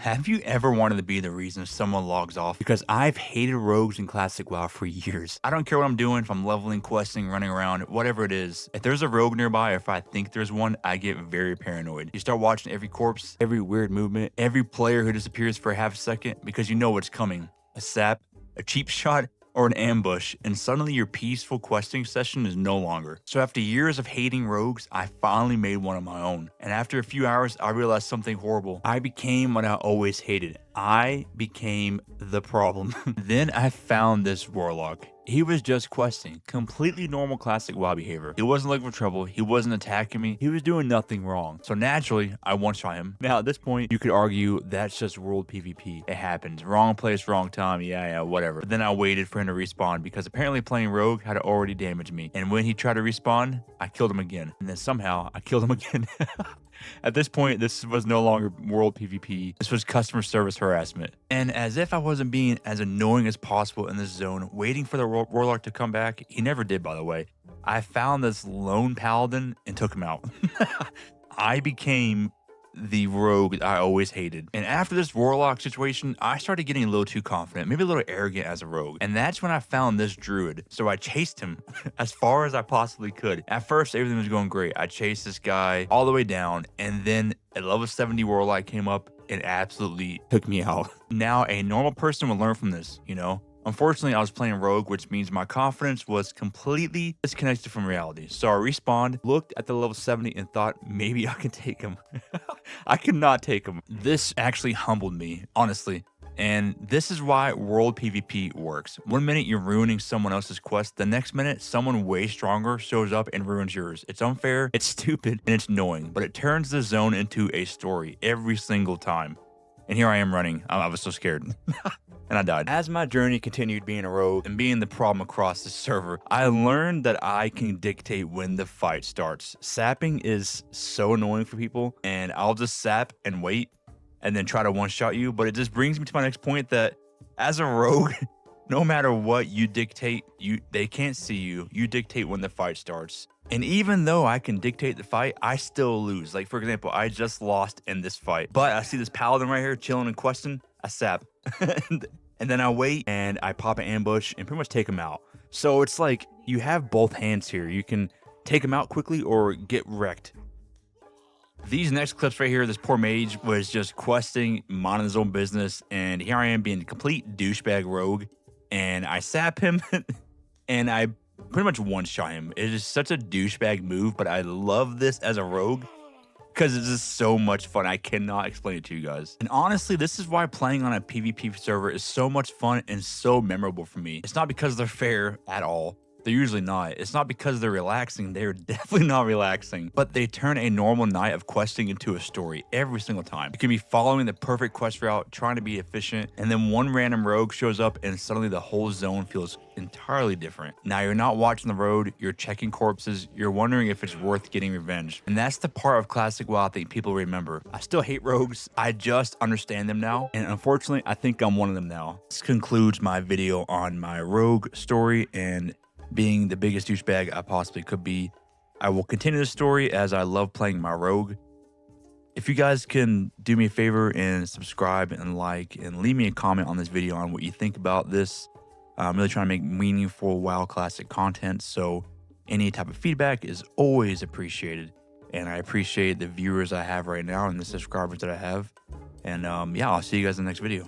Have you ever wanted to be the reason someone logs off? Because I've hated rogues in Classic WoW for years. I don't care what I'm doing, if I'm leveling, questing, running around, whatever it is. If there's a rogue nearby, or if I think there's one, I get very paranoid. You start watching every corpse, every weird movement, every player who disappears for a half a second because you know what's coming. A sap, a cheap shot, or an ambush, and suddenly your peaceful questing session is no longer. So after years of hating rogues, I finally made one of my own. And after a few hours, I realized something horrible. I became what I always hated. I became the problem. Then I found this warlock. He was just questing, completely normal Classic WoW behavior. He wasn't looking for trouble, he wasn't attacking me, he was doing nothing wrong. So naturally, I one-shot him. Now at this point, you could argue that's just world PvP. It happens. Wrong place, wrong time, yeah, whatever. But then I waited for him to respawn because apparently playing rogue had already damaged me. And when he tried to respawn, I killed him again. And then somehow, I killed him again. At this point, this was no longer world PvP. This was customer service harassment. And as if I wasn't being as annoying as possible in this zone, waiting for the warlock to come back, he never did, by the way, I found this lone paladin and took him out. I became the rogue I always hated. And after this warlock situation, I started getting a little too confident, maybe a little arrogant as a rogue. And that's when I found this druid. So I chased him as far as I possibly could. At first, everything was going great. I chased this guy all the way down, and then a level 70 warlock came up and absolutely took me out. Now, a normal person would learn from this, you know? Unfortunately, I was playing rogue, which means my confidence was completely disconnected from reality. So I respawned, looked at the level 70 and thought maybe I can take him. I could not take him. This actually humbled me, honestly. And this is why world PvP works. One minute you're ruining someone else's quest, the next minute someone way stronger shows up and ruins yours. It's unfair, it's stupid, and it's annoying, but it turns the zone into a story every single time. And here I am running. I was so scared. And I died. As my journey continued being a rogue and being the problem across the server, I learned that I can dictate when the fight starts. Sapping is so annoying for people, and I'll just sap and wait and then try to one-shot you, but it just brings me to my next point that as a rogue, no matter what you dictate, they can't see you. You dictate when the fight starts. And even though I can dictate the fight, I still lose. Like, for example, I just lost in this fight, but I see this paladin right here chilling and questing, I sap. And then I wait and I pop an ambush and pretty much take him out. So it's like you have both hands here. You can take him out quickly or get wrecked. These next clips right here, this poor mage was just questing, minding his own business, and here I am being a complete douchebag rogue, and I sap him, and I pretty much one-shot him. It is such a douchebag move, but I love this as a rogue because it's just so much fun. I cannot explain it to you guys. And honestly, this is why playing on a PvP server is so much fun and so memorable for me. It's not because they're fair at all. They're usually not. It's not because they're relaxing. They're definitely not relaxing. But they turn a normal night of questing into a story every single time. You can be following the perfect quest route, trying to be efficient, and then one random rogue shows up and suddenly the whole zone feels entirely different. Now you're not watching the road, you're checking corpses, you're wondering if it's worth getting revenge. And that's the part of Classic WoW I think people remember. I still hate rogues. I just understand them now. And unfortunately, I think I'm one of them now. This concludes my video on my rogue story and being the biggest douchebag I possibly could be. I will continue the story as I love playing my rogue. If you guys can do me a favor and subscribe and like and leave me a comment on this video on what you think about this. I'm really trying to make meaningful WoW Classic content, so any type of feedback is always appreciated. And I appreciate the viewers I have right now and the subscribers that I have. And yeah, I'll see you guys in the next video.